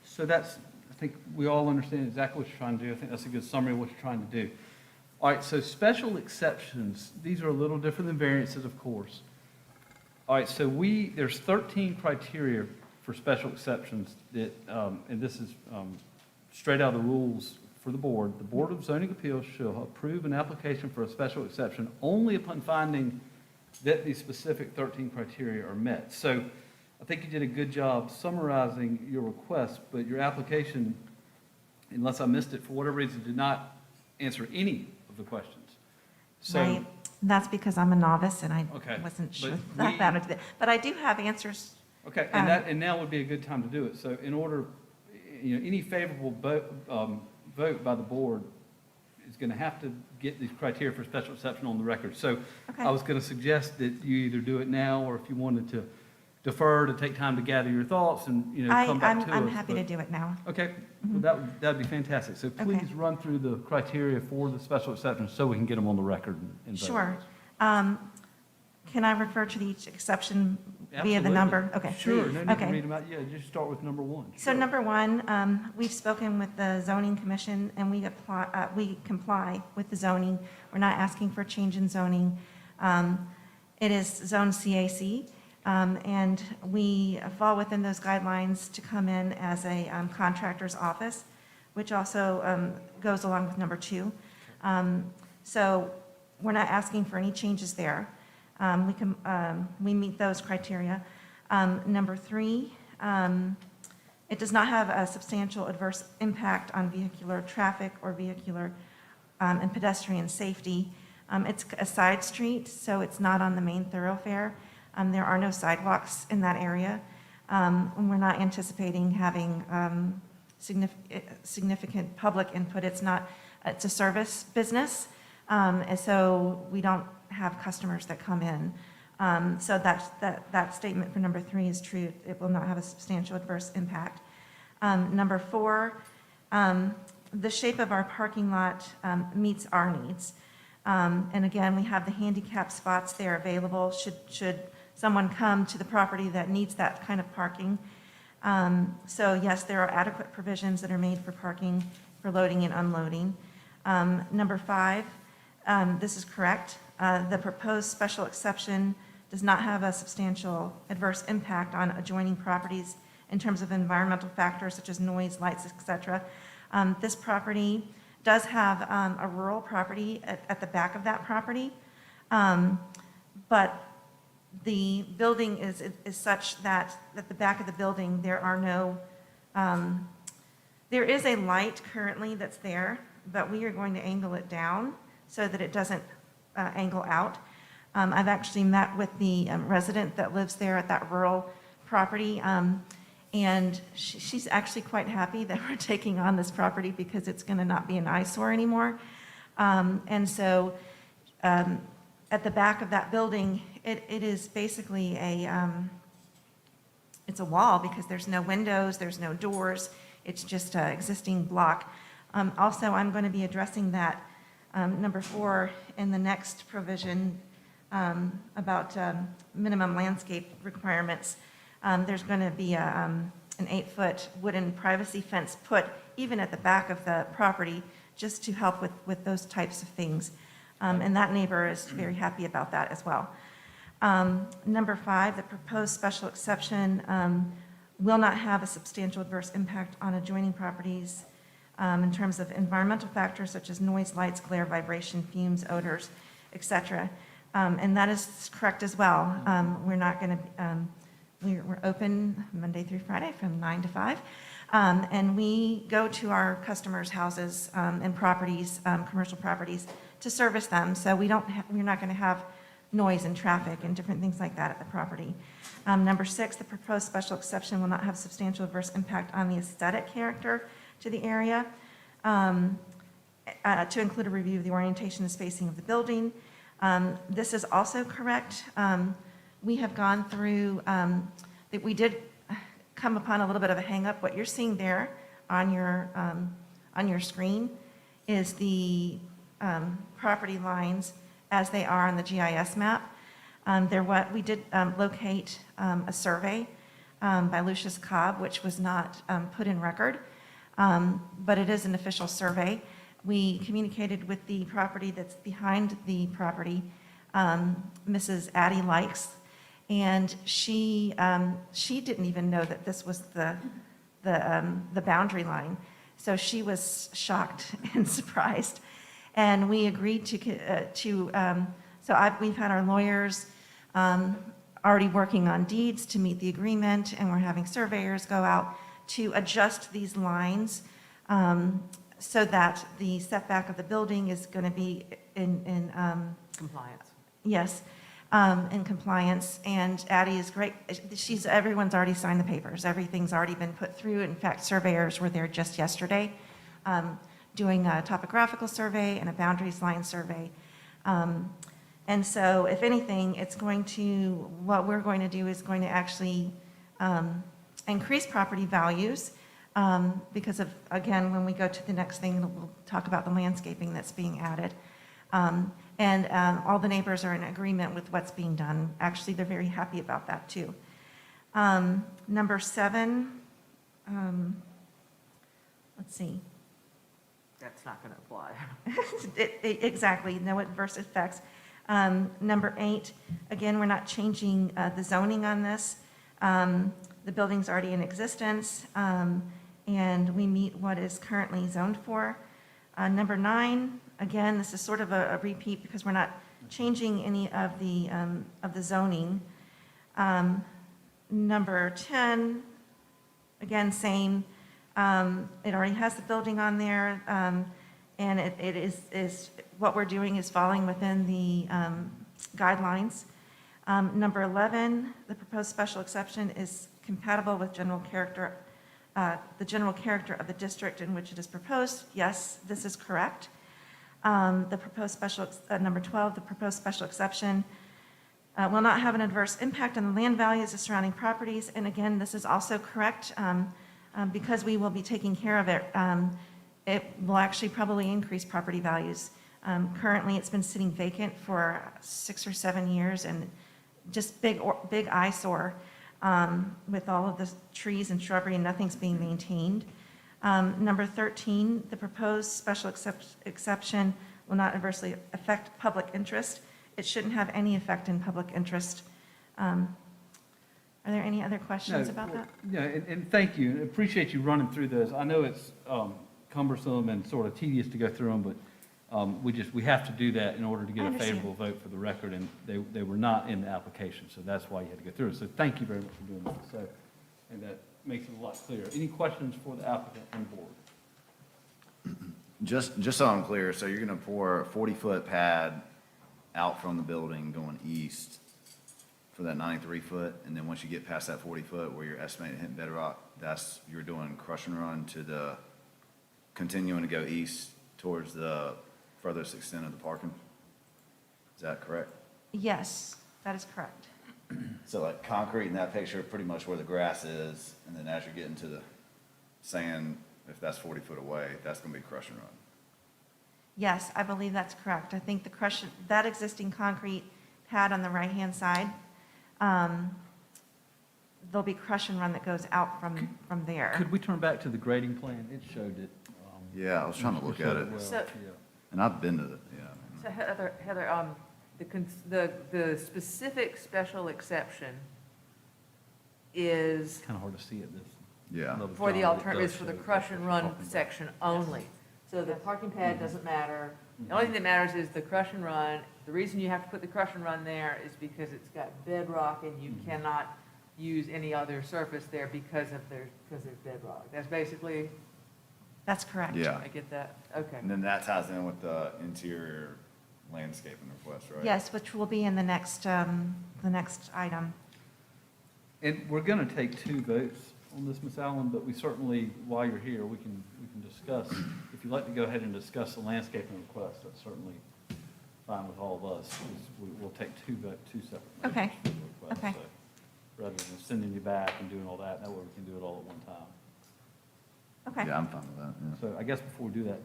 so that's, I think we all understand exactly what you're trying to do. I think that's a good summary of what you're trying to do. All right, so special exceptions, these are a little different than variances, of course. All right, so there's 13 criteria for special exceptions that, and this is straight out of the rules for the board. The Board of Zoning Appeals shall approve an application for a special exception only upon finding that these specific 13 criteria are met. So I think you did a good job summarizing your request, but your application, unless I missed it, for whatever reason, did not answer any of the questions. So, Right. That's because I'm a novice and I Okay, wasn't sure but that. But I do have answers. okay, and now would be a good time to do it. So in order, any favorable vote by the board is going to have to get these criteria for special exception on the record. So Okay. I was going to suggest that you either do it now, or if you wanted to defer to take time to gather your thoughts and, come back to us. I'm happy to but- do it now. Okay, well, that'd be fantastic. So please run through the criteria for the special exceptions so we can get them on the record and vote. Sure. Can I refer to each exception via the Absolutely. number? Okay. Sure, no need to Okay. read them out. Yeah, just start with number one. So Sure. number one, we've spoken with the zoning commission and we comply with the zoning. We're not asking for a change in zoning. It is zone CAC, and we fall within those guidelines to come in as a contractor's office, which also goes along with number two. So we're not asking for any changes there. We meet those criteria. Number three, it does not have a substantial adverse impact on vehicular traffic or vehicular and pedestrian safety. It's a side street, so it's not on the main thoroughfare. There are no sidewalks in that area. And we're not anticipating having significant public input. It's a service business, and so we don't have customers that come in. So that statement for number three is true. It will not have a substantial adverse impact. Number four, the shape of our parking lot meets our needs. And again, we have the handicap spots there available should someone come to the property that needs that kind of parking. So yes, there are adequate provisions that are made for parking, for loading and unloading. Number five, this is correct. The proposed special exception does not have a substantial adverse impact on adjoining properties in terms of environmental factors such as noise, lights, etc. This property does have a rural property at the back of that property, but the building is such that at the back of the building there are no, there is a light currently that's there, but we are going to angle it down so that it doesn't angle out. I've actually met with the resident that lives there at that rural property, and she's actually quite happy that we're taking on this property because it's going to not be an eyesore anymore. And so at the back of that building, it is basically it's a wall because there's no windows, there's no doors, it's just an existing block. Also, I'm going to be addressing that, number 4, in the next provision about minimum landscape requirements. There's going to be an 8-foot wooden privacy fence put even at the back of the property just to help with those types of things. And that neighbor is very happy about that as well. Number 5, the proposed special exception will not have a substantial adverse impact on adjoining properties in terms of environmental factors such as noise, lights, glare, vibration, fumes, odors, etc. And that is correct as well. We're not going to, we're open Monday through Friday from 9 to 5. And we go to our customers' houses and properties, commercial properties, to service them. So we're not going to have noise and traffic and different things like that at the property. Number 6, the proposed special exception will not have substantial adverse impact on the aesthetic character to the area, to include a review of the orientation and spacing of the building. This is also correct. We have gone through, that we did come upon a little bit of a hang-up. What you're seeing there on your screen is the property lines as they are on the GIS map. We did locate a survey by Lucius Cobb, which was not put in record, but it is an official survey. We communicated with the property that's behind the property, Mrs. Addie Likes, and she didn't even know that this was the boundary line. So she was shocked and surprised. And we agreed we've had our lawyers already working on deeds to meet the agreement, and we're having surveyors go out to adjust these lines so that the setback of the building is going to be in Compliance. yes, in compliance. And Addie is great. Everyone's already signed the papers. Everything's already been put through. In fact, surveyors were there just yesterday doing a topographical survey and a boundaries line survey. And so if anything, what we're going to do is going to actually increase property values because of, again, when we go to the next thing, we'll talk about the landscaping that's being added. And all the neighbors are in agreement with what's being done. Actually, they're very happy about that too. Number 7, let's see. That's not going to apply. Exactly, no adverse effects. Number 8, again, we're not changing the zoning on this. The building's already in existence, and we meet what is currently zoned for. Number 9, again, this is sort of a repeat because we're not changing any of the zoning. Number 10, again, same. It already has the building on there, and it is what we're doing is falling within the guidelines. Number 11, the proposed special exception is compatible with the general character of the district in which it is proposed. Yes, this is correct. Number 12, the proposed special exception will not have an adverse impact on the land values of surrounding properties. And again, this is also correct. Because we will be taking care of it, it will actually probably increase property values. Currently, it's been sitting vacant for 6 or 7 years and just big eyesore with all of the trees and shrubbery, and nothing's being maintained. Number 13, the proposed special exception will not adversely affect public interest. It shouldn't have any effect in public interest. Are there any other questions No, about that? Yeah, and thank you. I appreciate you running through those. I know it's cumbersome and sort of tedious to go through them, but we have to do that in order to I get a understand. favorable vote for the record, and they were not in the application, so that's why you had to go through it. So thank you very much for doing that. So, and that makes it a lot clearer. Any questions for the applicant and board? Just so I'm clear, so you're gonna pour a 40-foot pad out from the building going east for that 93-foot, and then once you get past that 40-foot where you're estimating hitting bedrock, you're doing crush and run continuing to go east towards the furthest extent of the parking? Is that correct? Yes, that is correct. So like concrete in that picture, pretty much where the grass is, and then as you're getting to the sand, if that's 40 foot away, that's gonna be crush and run. Yes, I believe that's correct. I think the crush, that existing concrete pad on the right-hand side, there'll be crush and run that goes out from there. Could we turn back to the grading plan? It showed it. Yeah, I was trying to look at it, well, So- yeah. and I've been to the, yeah. So Heather, the specific special exception is Kind of hard to see it, this. Yeah, another for the drawing, it alternatives does for the show crush and run parking lot. section only. So the parking pad doesn't matter. The only thing that matters is the crush and run. The reason you have to put the crush and run there is because it's got bedrock and you cannot use any other surface there because there's bedrock. That's basically, That's correct. yeah. I get that, okay. And then that ties in with the interior landscaping request, right? Yes, which will be in the next item. And we're going to take 2 votes on this, Ms. Allen, but we certainly, while you're here, we can discuss. If you'd like to go ahead and discuss the landscaping request, that's certainly fine with all of us. We'll take 2 separate motions Okay. for the request. Okay. So rather than sending you back and doing all that, that way we can do it all at one time. Okay. Yeah, I'm fine with that, yeah. So I guess before we do that,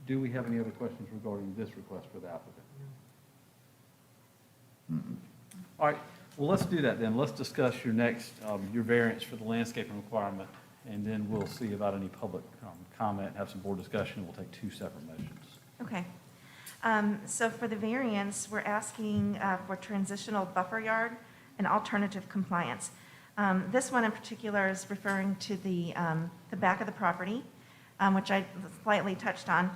do we have any other questions regarding this request for the applicant? Mm-mm. All right, well, let's do that then. Let's discuss your next, your variance for the landscaping requirement, and then we'll see about any public comment, have some board discussion. We'll take 2 separate motions. Okay. So for the variance, we're asking for transitional buffer yard and alternative compliance. This one in particular is referring to the back of the property, which I slightly touched on.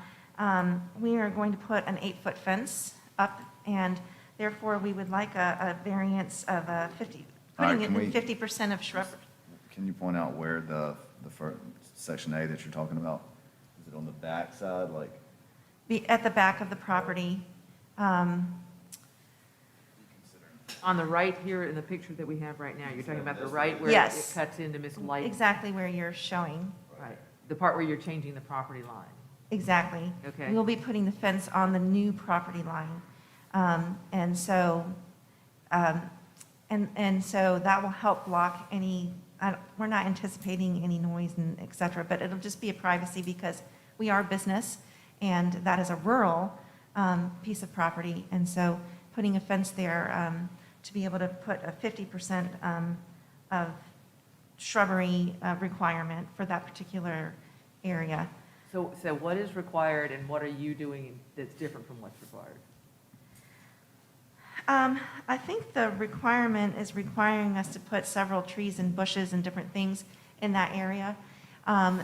We are going to put an 8-foot fence up, and therefore we would like a variance of 50, All right, putting can in we- 50% of shrub. Can you point out where the first, section A that you're talking about? Is it on the back side, like? Be at the back of the property. On the right here in the picture that we have right now, you're talking about the right where it Yes. cuts into Miss Light? Exactly where you're showing. Right, the part where you're changing the property line. Exactly. Okay. We'll be putting the fence on the new property line. And so that will help block any, we're not anticipating any noise and et cetera, but it'll just be a privacy because we are business and that is a rural piece of property. And so putting a fence there to be able to put a 50% of shrubbery requirement for that particular area. So what is required and what are you doing that's different from what's required? I think the requirement is requiring us to put several trees and bushes and different things in that area.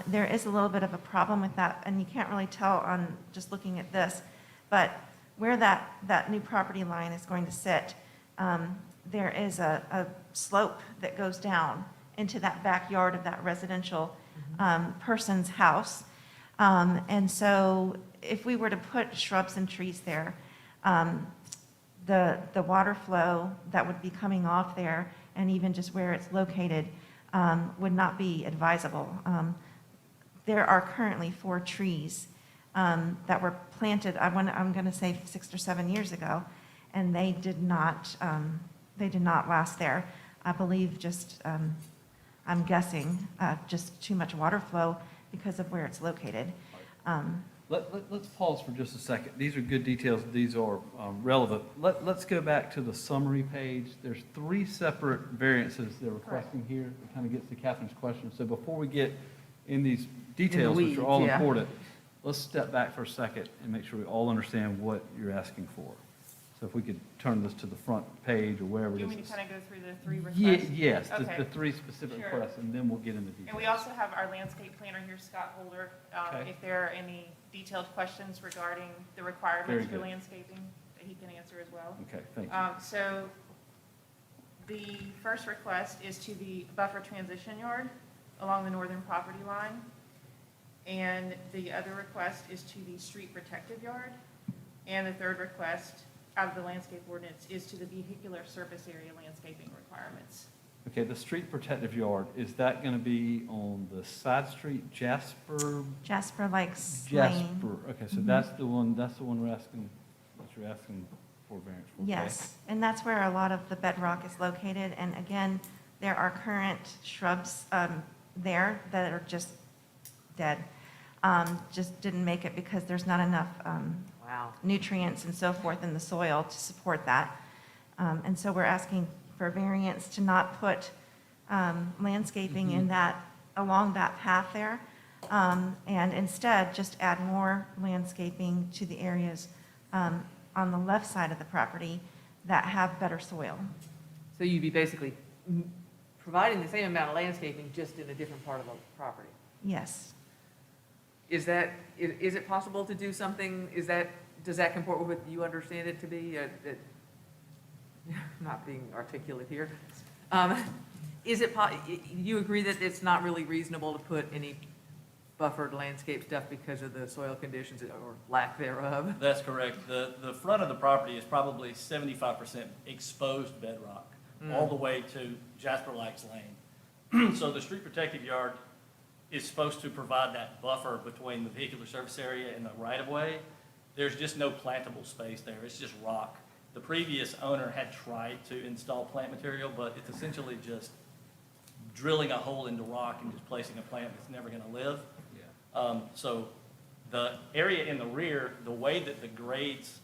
There is a little bit of a problem with that, and you can't really tell on just looking at this, but where that new property line is going to sit, there is a slope that goes down into that backyard of that residential person's house. And so if we were to put shrubs and trees there, the water flow that would be coming off there and even just where it's located would not be advisable. There are currently 4 trees that were planted, I'm going to say 6 or 7 years ago, and they did not last there. I believe just, I'm guessing, just too much water flow because of where it's located. Let's pause for just a second. These are good details. These are relevant. Let's go back to the summary page. There's 3 separate variances they're requesting here. It kind of gets to Catherine's question. So before we get in these details, which are all weeds, yeah. important, let's step back for a second and make sure we all understand what you're asking for. So if we could turn this to the front page or wherever Do you this want me is. to kind of go through the 3 requests? Yes, Okay. the 3 specific Sure. requests, and then we'll get into details. And we also have our landscape planner here, Scott Holder. Okay. If there are any detailed questions regarding the Very requirements for good. landscaping, that he can answer as well. Okay, thank you. So the first request is to the buffer transition yard along the northern property line. And the other request is to the street protective yard. And the third request out of the landscape ordinance is to the vehicular surface area landscaping requirements. Okay, the street protective yard, is that going to be on the side street, Jasper? Jasper Lakes Lane. Jasper, okay, so that's the one we're asking, that you're asking for variance for. Yes, and that's where a lot of the bedrock is located. And again, there are current shrubs there that are just dead. Just didn't make it because there's not enough Wow. nutrients and so forth in the soil to support that. And so we're asking for variance to not put landscaping in that, along that path there, and instead just add more landscaping to the areas on the left side of the property that have better soil. So you'd be basically providing the same amount of landscaping, just in a different part of the property. Yes. Is it possible to do something, does that comport with what you understand it to be? Not being articulate here. You agree that it's not really reasonable to put any buffered landscape stuff because of the soil conditions or lack thereof? That's correct. The front of the property is probably 75% exposed bedrock, all the way to Jasper Lakes Lane. So the street protected yard is supposed to provide that buffer between the vehicular service area and the right-of-way. There's just no plantable space there. It's just rock. The previous owner had tried to install plant material, but it's essentially just drilling a hole into rock and just placing a plant that's never going to live. So the area in the rear, the way that the grades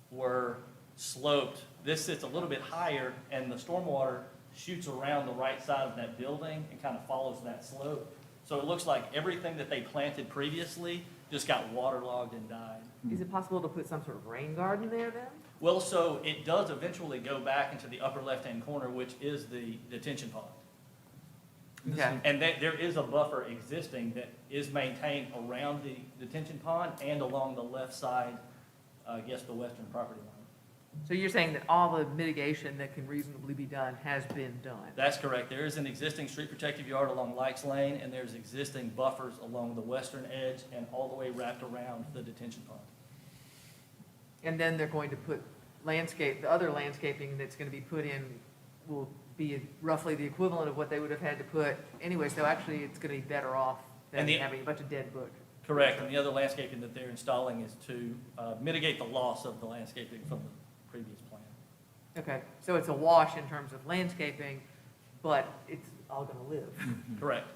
were sloped, this sits a little bit higher, and the stormwater shoots around the right side of that building and kind of follows that slope. So it looks like everything that they planted previously just got waterlogged and died. Is it possible to put some sort of rain garden there then? Well, so it does eventually go back into the upper left-hand corner, which is the detention pond. Okay. And there is a buffer existing that is maintained around the detention pond and along the left side, I guess the western property line. So you're saying that all the mitigation that can reasonably be done has been done? That's correct. There is an existing street protective yard along Lakes Lane, and there's existing buffers along the western edge and all the way wrapped around the detention pond. And then they're going to put the other landscaping that's going to be put in will be roughly the equivalent of what they would have had to put anyway, so actually it's going to be better off than And the- having a bunch of dead bush. Correct, and the other landscaping that they're installing is to mitigate the loss of the landscaping from the previous plan. Okay, so it's a wash in terms of landscaping, but it's all going to live. Correct.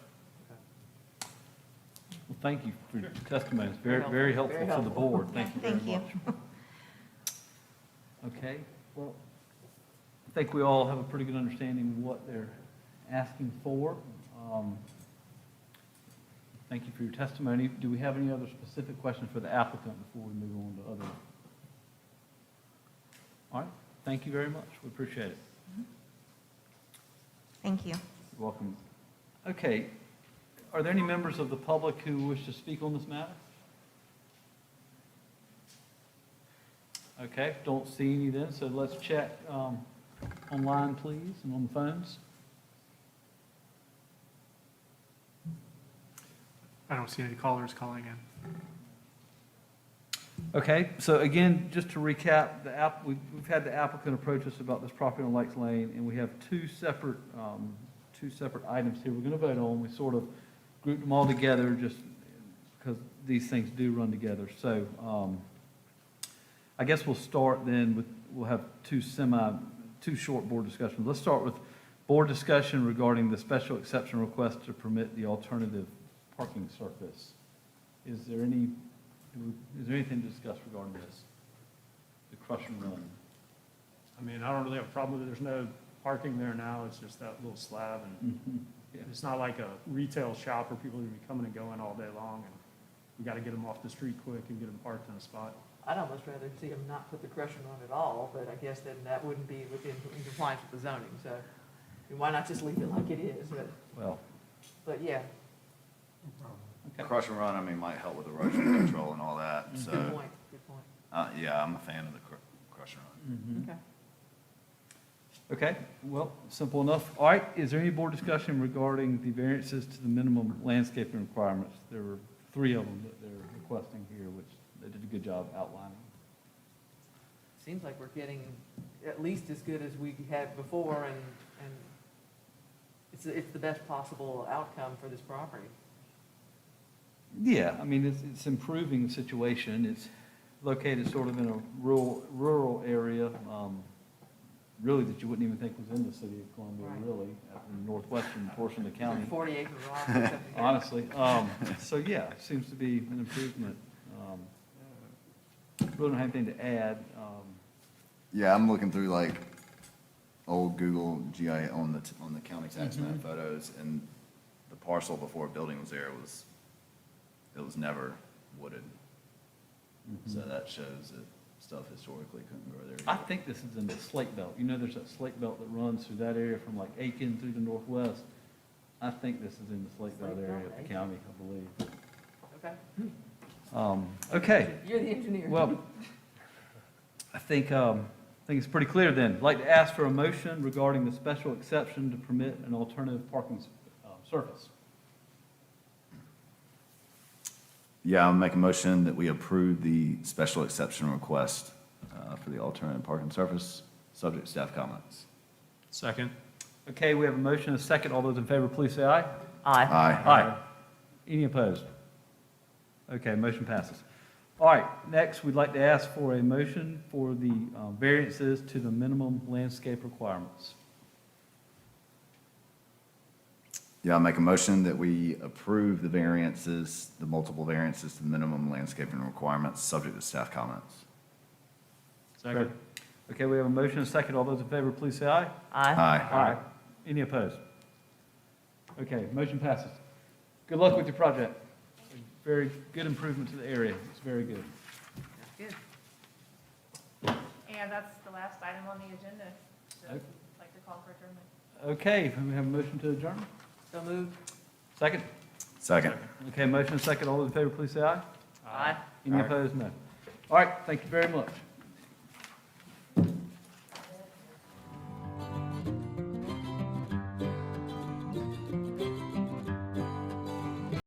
Well, thank you for your testimony. It's very helpful Very to the helpful. board. Thank you very Thank you. much. Okay, well, I think we all have a pretty good understanding of what they're asking for. Thank you for your testimony. Do we have any other specific questions for the applicant before we move on to other? All right, thank you very much. We appreciate it. Thank you. You're welcome. Okay, are there any members of the public who wish to speak on this matter? Okay, don't see any then, so let's check online, please, and on the phones. I don't see any callers calling in. Okay, so again, just to recap, we've had the applicant approach us about this property on Lakes Lane, and we have two separate items here we're going to vote on. We sort of grouped them all together just because these things do run together. So I guess we'll start then with, we'll have two short board discussions. Let's start with board discussion regarding the special exception request to permit the alternative parking surface. Is there anything to discuss regarding this? The crush and run? I mean, I don't really have a problem with it. There's no parking there now. It's just that little slab, and it's not like a retail shop where people are gonna be coming and going all day long, and we gotta get them off the street quick and get them parked in a spot. I'd almost rather see them not put the crush and run at all, but I guess then that wouldn't be in compliance with the zoning, so why not just leave it like it is, Well, but yeah, okay. Crush and run, I mean, might help with erosion control and all that, good so, point, good point. yeah, I'm a fan of the crush and run. Okay. Okay, well, simple enough. All right, is there any board discussion regarding the variances to the minimum landscaping requirements? There were 3 of them that they're requesting here, which they did a good job outlining. Seems like we're getting at least as good as we had before, and it's the best possible outcome for this property. Yeah, I mean, it's improving the situation. It's located sort of in a rural area. really that you wouldn't even think was in the city of Columbia, Right. really, in the northwestern portion of the county, 40-acre lot or something. honestly. So, yeah, it seems to be an improvement. Really don't have anything to add. Yeah, I'm looking through like old Google GI on the county tax map photos, and the parcel before a building was there it was never wooded. So that shows that stuff historically couldn't grow there. I think this is in the slate belt. You know, there's that slate belt that runs through that area from like Aiken through the northwest. I think this is in the slate belt Slate area belt, of the Aiken. county, I believe. Okay. Okay, You're the engineer. well, I think it's pretty clear then. I'd like to ask for a motion regarding the special exception to permit an alternative parking surface. Yeah, I'll make a motion that we approve the special exception request for the alternative parking surface, subject to staff comments. Second. Okay, we have a motion and a second. All those in favor, please say aye. Aye. Aye. Any opposed? Okay, motion passes. All right, next, we'd like to ask for a motion for the variances to the minimum landscape requirements. Yeah, I'll make a motion that we approve the variances, the multiple variances to the minimum landscaping requirements, subject to staff comments. Second. Okay, we have a motion and a second. All those in favor, please say aye. Aye. Aye. Any opposed? Okay, motion passes. Good luck with your project. Very good improvement to the area. It's very good. That's good. And that's the last item on the agenda. So Okay. I'd like to call for adjournment. Okay, we have a motion to adjourn. So moved. Second? Second. Okay, motion and second. All those in favor, please say aye. Aye. Any Aye. opposed? No. All right, thank you very much.